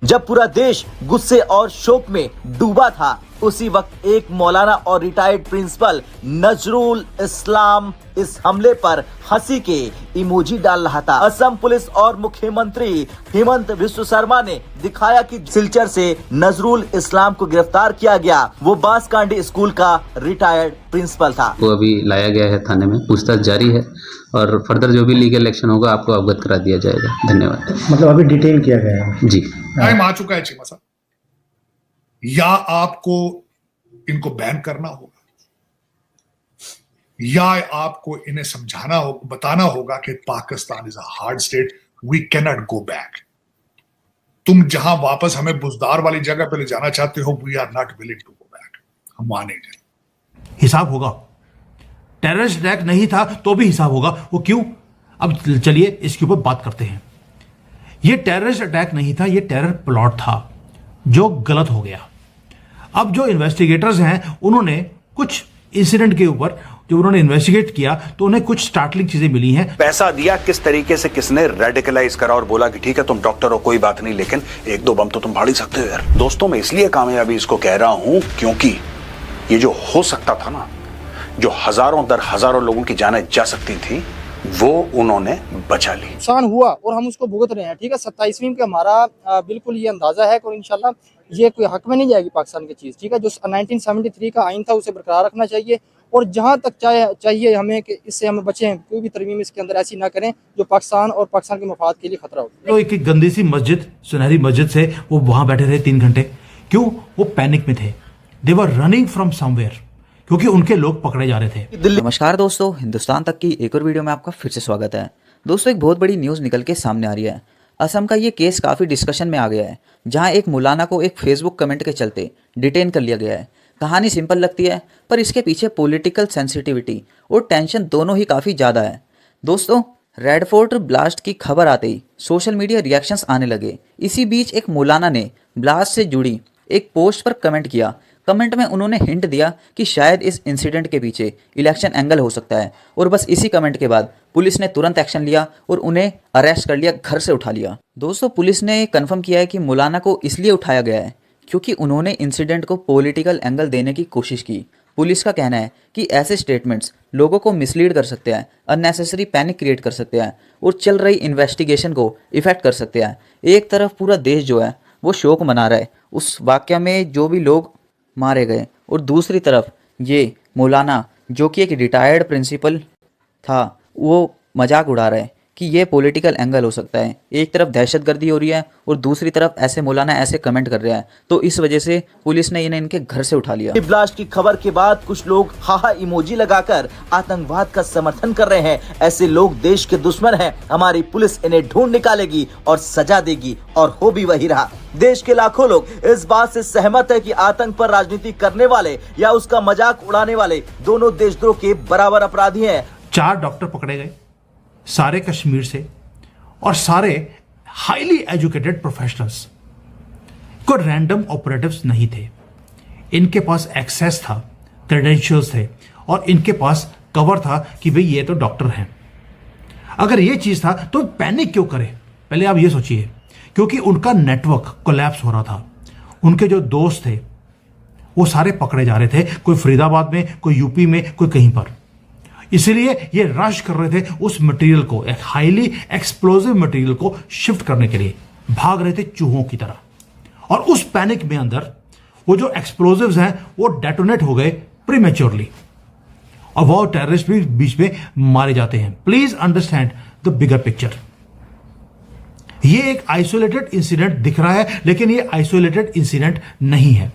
जब पूरा देश गुस्से और शोक में डूबा था, उसी वक्त एक मौलाना और रिटायर्ड प्रिंसिपल नजरुल इस्लाम इस हमले पर हंसी के इमोजी डाल रहा था। असम पुलिस और मुख्यमंत्री हेमंत बिस्व शर्मा ने दिखाया कि सिलचर से नजरुल इस्लाम को गिरफ्तार किया गया। वो बांसकांडी स्कूल का रिटायर्ड प्रिंसिपल था। वो अभी लाया गया है थाने में, पूछताछ जारी है और फर्दर जो भी लीगल एक्शन होगा आपको अवगत करा दिया जाएगा। धन्यवाद। मतलब अभी डिटेन किया गया है जी। टाइम आ चुका है चीमा साहब, या आपको इनको बैन करना होगा या आपको इन्हें समझाना होगा, बताना होगा कि Pakistan is a hard state, we can not go back. तुम जहां वापस हमें बुजदार वाली जगह पे ले जाना चाहते हो, we are not willing to go back. हम वहां नहीं जाएंगे। हिसाब होगा। टेररिस्ट अटैक नहीं था तो भी हिसाब होगा। वो क्यों? अब चलिए इसके ऊपर बात करते हैं। ये टेररिस्ट अटैक नहीं था, ये टेरर प्लॉट था जो गलत हो गया। अब जो इन्वेस्टिगेटर्स हैं उन्होंने कुछ इंसिडेंट के ऊपर जब उन्होंने इन्वेस्टिगेट किया तो उन्हें कुछ स्टार्टलिंग चीजें मिली हैं। पैसा दिया किस तरीके से, किसने रेडिकलाइज करा और बोला कि ठीक है तुम डॉक्टर हो कोई बात नहीं, लेकिन एक दो बम तो तुम फाड़ ही सकते हो यार। दोस्तों मैं इसलिए कामयाबी इसको कह रहा हूं क्योंकि ये जो हो सकता था ना, जो हजारों दर हजारों लोगों की जानें जा सकती थी, वो उन्होंने बचा ली। नुकसान हुआ और हम उसको भुगत रहे हैं। ठीक है, 27वीं का हमारा बिल्कुल ये अंदाजा है और इंशाल्लाह ये कोई हक में नहीं जाएगी पाकिस्तान की चीज। ठीक है, जो 1973 का आइन था उसे बरकरार रखना चाहिए और जहां तक चाहिए हमें कि इससे हमें बचें, कोई भी तरमीम इसके अंदर ऐसी ना करें जो पाकिस्तान और पाकिस्तान के मफाद के लिए खतरा हो। तो एक गंदी सी मस्जिद, सुनहरी मस्जिद से वो वहां बैठे रहे 3 घंटे। क्यों? वो पैनिक में थे। दे वर रनिंग फ्रॉम समवेयर, क्योंकि उनके लोग पकड़े जा रहे थे। नमस्कार दोस्तों, हिंदुस्तान तक की एक और वीडियो में आपका फिर से स्वागत है। दोस्तों एक बहुत बड़ी न्यूज़ निकल के सामने आ रही है। असम का ये केस काफ़ी डिस्कशन में आ गया है, जहां एक मौलाना को एक फेसबुक कमेंट के चलते डिटेन कर लिया गया है। कहानी सिंपल लगती है पर इसके पीछे पॉलिटिकल सेंसिटिविटी और टेंशन दोनों ही काफ़ी ज़्यादा है। दोस्तों रेड फोर्ट ब्लास्ट की खबर आते ही सोशल मीडिया रिएक्शंस आने लगे। इसी बीच एक मौलाना ने ब्लास्ट से जुड़ी एक पोस्ट पर कमेंट किया। कमेंट में उन्होंने हिंट दिया कि शायद इस इंसिडेंट के पीछे इलेक्शन एंगल हो सकता है और बस इसी कमेंट के बाद पुलिस ने तुरंत एक्शन लिया और उन्हें अरेस्ट कर लिया, घर से उठा लिया। दोस्तों पुलिस ने कंफर्म किया है कि मौलाना को इसलिए उठाया गया है क्योंकि उन्होंने इंसिडेंट को पॉलिटिकल एंगल देने की कोशिश की। पुलिस का कहना है कि ऐसे स्टेटमेंट्स लोगों को मिसलीड कर सकते हैं, अननेसेसरी पैनिक क्रिएट कर सकते हैं और चल रही इन्वेस्टिगेशन को इफेक्ट कर सकते हैं। एक तरफ पूरा देश जो है वो शोक मना रहा है उस वाक़या में जो भी लोग मारे गए, और दूसरी तरफ ये मौलाना जो कि एक रिटायर्ड प्रिंसिपल था वो मजाक उड़ा रहा है कि ये पॉलिटिकल एंगल हो सकता है। एक तरफ दहशतगर्दी हो रही है और दूसरी तरफ ऐसे मौलाना ऐसे कमेंट कर रहा है, तो इस वजह से पुलिस ने इन्हें इनके घर से उठा लिया। ब्लास्ट की खबर के बाद कुछ लोग हाहा इमोजी लगाकर आतंकवाद का समर्थन कर रहे हैं। ऐसे लोग देश के दुश्मन हैं। हमारी पुलिस इन्हें ढूंढ निकालेगी और सजा देगी, और हो भी वही रहा। देश के लाखों लोग इस बात से सहमत है कि आतंक पर राजनीति करने वाले या उसका मजाक उड़ाने वाले दोनों देशद्रोह के बराबर अपराधी हैं। 4 डॉक्टर पकड़े गए, सारे कश्मीर से और सारे हाईली एजुकेटेड प्रोफेशनल्स। कोई रैंडम ऑपरेटिव्स नहीं थे। इनके पास एक्सेस था, क्रेडेंशियल्स थे और इनके पास कवर था कि भाई ये तो डॉक्टर हैं। अगर ये चीज था तो पैनिक क्यों करें? पहले आप ये सोचिए, क्योंकि उनका नेटवर्क कोलैप्स हो रहा था। उनके जो दोस्त थे वो सारे पकड़े जा रहे थे, कोई फरीदाबाद में, कोई यूपी में, कोई कहीं पर। इसलिए ये रश कर रहे थे उस मटेरियल को, एक हाईली एक्सप्लोजिव मटेरियल को शिफ्ट करने के लिए, भाग रहे थे चूहों की तरह। और उस पैनिक में अंदर वो जो एक्सप्लोजिव्स हैं वो डेटोनेट हो गए प्रीमेच्योरली, और वो टेररिस्ट भी बीच में मारे जाते हैं। Please understand the bigger picture. ये एक आइसोलेटेड इंसिडेंट दिख रहा है, लेकिन ये आइसोलेटेड इंसिडेंट नहीं है।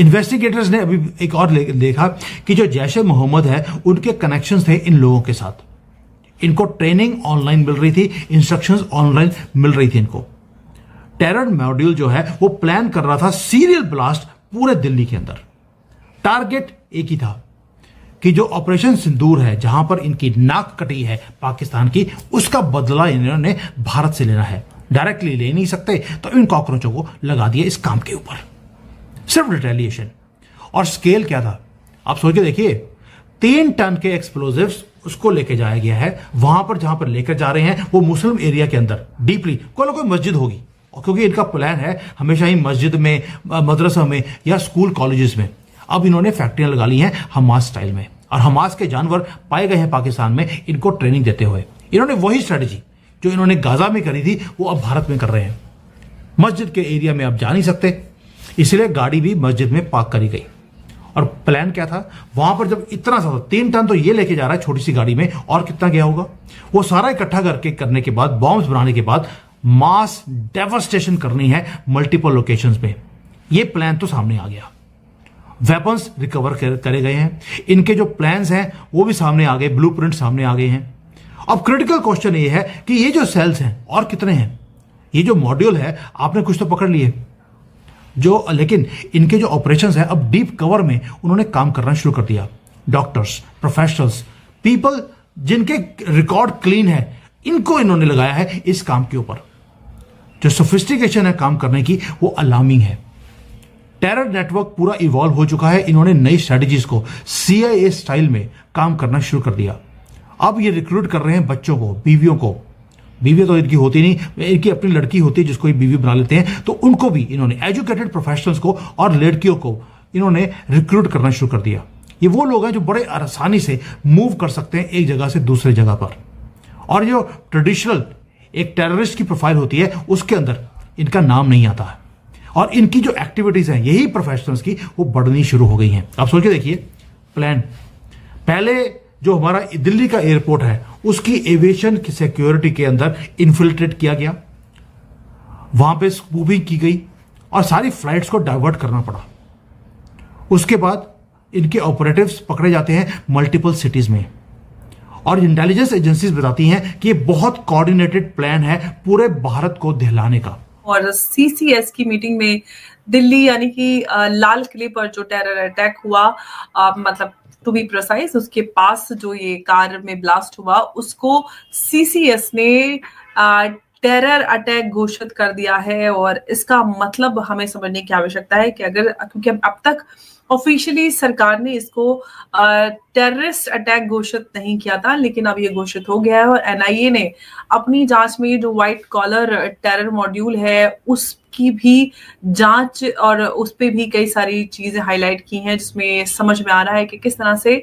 इन्वेस्टिगेटर्स ने अभी एक और देखा कि जो जैश ए मोहम्मद है उनके कनेक्शंस थे इन लोगों के साथ। इनको ट्रेनिंग ऑनलाइन मिल रही थी, इंस्ट्रक्शंस ऑनलाइन मिल रही थी इनको। टेरर मॉड्यूल जो है वो प्लान कर रहा था सीरियल ब्लास्ट पूरे दिल्ली के अंदर। टारगेट एक ही था कि जो ऑपरेशन सिंदूर है, जहां पर इनकी नाक कटी है पाकिस्तान की, उसका बदला इन्होंने भारत से लेना है। डायरेक्टली ले नहीं सकते तो इन कॉकरोचों को लगा दिया इस काम के ऊपर, सिर्फ रिटेलिएशन। और स्केल क्या था आप सोच के देखिए, 3 टन के एक्सप्लोजिव्स उसको लेके जाया गया है। वहां पर जहां पर लेकर जा रहे हैं वो मुस्लिम एरिया के अंदर डीपली, कोई ना कोई मस्जिद होगी, और क्योंकि इनका प्लान है हमेशा ही मस्जिद में, मदरसा में या स्कूल कॉलेजेस में, अब इन्होंने फैक्ट्रियां लगा ली हैं हमास स्टाइल में, और हमास के जानवर पाए गए हैं पाकिस्तान में इनको ट्रेनिंग देते हुए। इन्होंने वही स्ट्रेटजी जो इन्होंने गाजा में करी थी वो अब भारत में कर रहे हैं। मस्जिद के एरिया में अब जा नहीं सकते, इसलिए गाड़ी भी मस्जिद में पार्क करी गई। और प्लान क्या था, वहां पर जब इतना सा 3 टन तो ये लेके जा रहा है छोटी सी गाड़ी में, और कितना गया होगा, वो सारा इकट्ठा करने के बाद, बॉम्ब्स बनाने के बाद मास डेवास्टेशन करनी है मल्टीपल लोकेशंस पे। ये प्लान तो सामने आ गया, वेपन्स रिकवर करे गए हैं, इनके जो प्लान्स हैं वो भी सामने आ गए, ब्लूप्रिंट सामने आ गए हैं। अब क्रिटिकल क्वेश्चन ये है कि ये जो सेल्स हैं और कितने हैं, ये जो मॉड्यूल है आपने कुछ तो पकड़ लिए जो, लेकिन इनके जो ऑपरेशंस है अब डीप कवर में उन्होंने काम करना शुरू कर दिया। डॉक्टर्स, प्रोफेशनल्स, पीपल जिनके रिकॉर्ड क्लीन है, इनको इन्होंने लगाया है इस काम के ऊपर। जो सोफिस्टिकेशन है काम करने की वो अलार्मिंग है। टेरर नेटवर्क पूरा इवॉल्व हो चुका है, इन्होंने नई स्ट्रेटजीज को CIA स्टाइल में काम करना शुरू कर दिया। अब ये रिक्रूट कर रहे हैं बच्चों को, बीवियों को, बीवी तो इनकी होती नहीं, इनकी अपनी लड़की होती है जिसको ये बीवी बना लेते हैं, तो उनको भी इन्होंने, एजुकेटेड प्रोफेशनल्स को और लड़कियों को इन्होंने रिक्रूट करना शुरू कर दिया। ये वो लोग हैं जो बड़े आसानी से मूव कर सकते हैं एक जगह से दूसरे जगह पर, और जो ट्रेडिशनल एक टेररिस्ट की प्रोफाइल होती है उसके अंदर इनका नाम नहीं आता है। और इनकी जो एक्टिविटीज हैं यही प्रोफेशनल्स की, वो बढ़नी शुरू हो गई हैं। आप सोच के देखिए प्लान, पहले जो हमारा दिल्ली का एयरपोर्ट है उसकी एविएशन की सिक्योरिटी के अंदर इन्फिल्ट्रेट किया गया, वहां पे स्पूफिंग की गई और सारी फ्लाइट्स को डाइवर्ट करना पड़ा। उसके बाद इनके ऑपरेटिव्स पकड़े जाते हैं मल्टीपल सिटीज में, और इंटेलिजेंस एजेंसीज बताती हैं कि ये बहुत कोऑर्डिनेटेड प्लान है पूरे भारत को दहलाने का। और CCS की मीटिंग में दिल्ली यानी कि लाल किले पर जो टेरर अटैक हुआ, मतलब टू बी प्रिसाइज, उसके पास जो ये कार में ब्लास्ट हुआ उसको CCS ने टेरर अटैक घोषित कर दिया है। और इसका मतलब हमें समझने की आवश्यकता है कि अगर, क्योंकि अब तक ऑफिशियली सरकार ने इसको टेररिस्ट अटैक घोषित नहीं किया था, लेकिन अब ये घोषित हो गया है। और NIA ने अपनी जांच में जो व्हाइट कॉलर टेरर मॉड्यूल है उसकी भी जांच और उस पे भी कई सारी चीजें हाईलाइट की हैं, जिसमें समझ में आ रहा है कि किस तरह से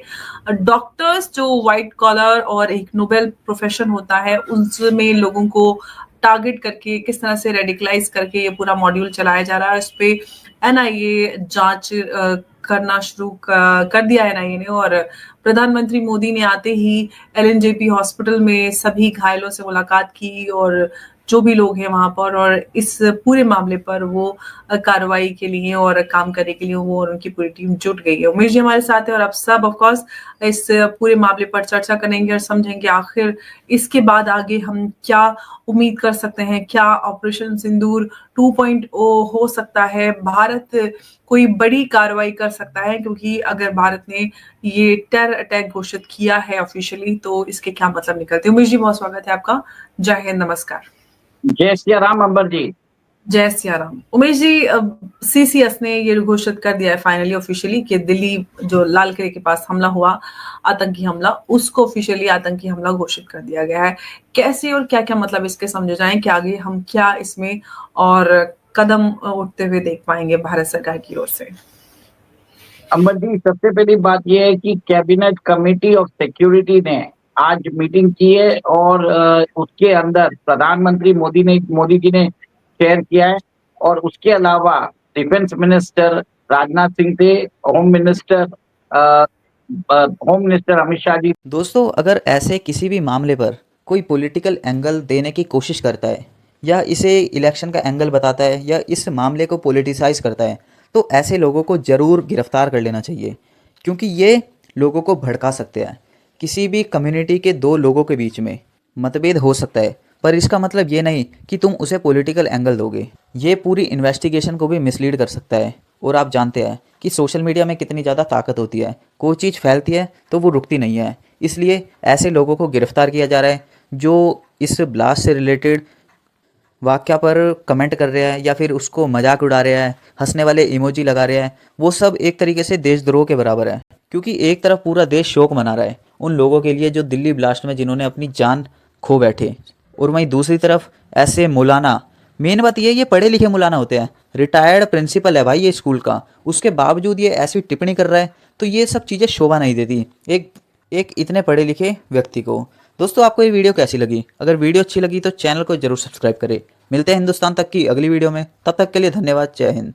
डॉक्टर्स जो व्हाइट कॉलर और एक नोबेल प्रोफेशन होता है उसमें लोगों को टारगेट करके किस तरह से रेडिकलाइज करके ये पूरा मॉड्यूल चलाया जा रहा है। इस पे NIA जांच करना शुरू कर दिया है NIA ने। और प्रधानमंत्री मोदी ने आते ही LNJP हॉस्पिटल में सभी घायलों से मुलाकात की और जो भी लोग हैं वहां पर, और इस पूरे मामले पर वो कार्रवाई के लिए और काम करने के लिए वो और उनकी पूरी टीम जुट गई है। उमेश जी हमारे साथ है और आप सब ऑफ कोर्स इस पूरे मामले पर चर्चा करेंगे और समझेंगे आखिर इसके बाद आगे हम क्या उम्मीद कर सकते हैं, क्या ऑपरेशन सिंदूर 2.0 हो सकता है, भारत कोई बड़ी कार्रवाई कर सकता है, क्योंकि अगर भारत ने ये टेरर अटैक घोषित किया है ऑफिशियली तो इसके क्या मतलब निकलते हैं। उमेश जी बहुत स्वागत है आपका, जय हिंद, नमस्कार। जय सिया राम अंबर जी। जय सिया राम। उमेश जी, CCS ने ये घोषित कर दिया है फाइनली ऑफिशियली कि दिल्ली जो लाल किले के पास हमला हुआ, आतंकी हमला, उसको ऑफिशियली आतंकी हमला घोषित कर दिया गया है। कैसे और क्या क्या मतलब इसके समझे जाएं कि आगे हम क्या इसमें और कदम उठते हुए देख पाएंगे भारत सरकार की ओर से? अंबर जी, सबसे पहली बात यह है कि कैबिनेट कमेटी ऑफ सिक्योरिटी ने आज मीटिंग की है और उसके अंदर प्रधानमंत्री मोदी जी ने शेयर किया है, और उसके अलावा डिफेंस मिनिस्टर राजनाथ सिंह थे, होम मिनिस्टर अमित शाह जी। दोस्तों, अगर ऐसे किसी भी मामले पर कोई पॉलिटिकल एंगल देने की कोशिश करता है या इसे इलेक्शन का एंगल बताता है या इस मामले को पॉलिटिसाइज करता है, तो ऐसे लोगों को ज़रूर गिरफ्तार कर लेना चाहिए, क्योंकि ये लोगों को भड़का सकते हैं। किसी भी कम्युनिटी के दो लोगों के बीच में मतभेद हो सकता है, पर इसका मतलब ये नहीं कि तुम उसे पॉलिटिकल एंगल दोगे। ये पूरी इन्वेस्टिगेशन को भी मिसलीड कर सकता है। और आप जानते हैं कि सोशल मीडिया में कितनी ज़्यादा ताकत होती है, कोई चीज़ फैलती है तो वो रुकती नहीं है। इसलिए ऐसे लोगों को गिरफ्तार किया जा रहा है जो इस ब्लास्ट से रिलेटेड वाक़या पर कमेंट कर रहा है या फिर उसको मजाक उड़ा रहा है, हंसने वाले इमोजी लगा रहा है। वो सब एक तरीके से देशद्रोह के बराबर है, क्योंकि एक तरफ पूरा देश शोक मना रहा है उन लोगों के लिए जो दिल्ली ब्लास्ट में जिन्होंने अपनी जान खो बैठे, और वहीं दूसरी तरफ ऐसे मौलाना मेन बात ये पढ़े लिखे मौलाना होते हैं, रिटायर्ड प्रिंसिपल है भाई ये स्कूल का, उसके बावजूद ये ऐसी टिप्पणी कर रहा है, तो ये सब चीज़ें शोभा नहीं देती एक इतने पढ़े लिखे व्यक्ति को। दोस्तों आपको ये वीडियो कैसी लगी? अगर वीडियो अच्छी लगी तो चैनल को जरूर सब्सक्राइब करें। मिलते हैं हिंदुस्तान तक की अगली वीडियो में, तब तक के लिए धन्यवाद। जय हिंद।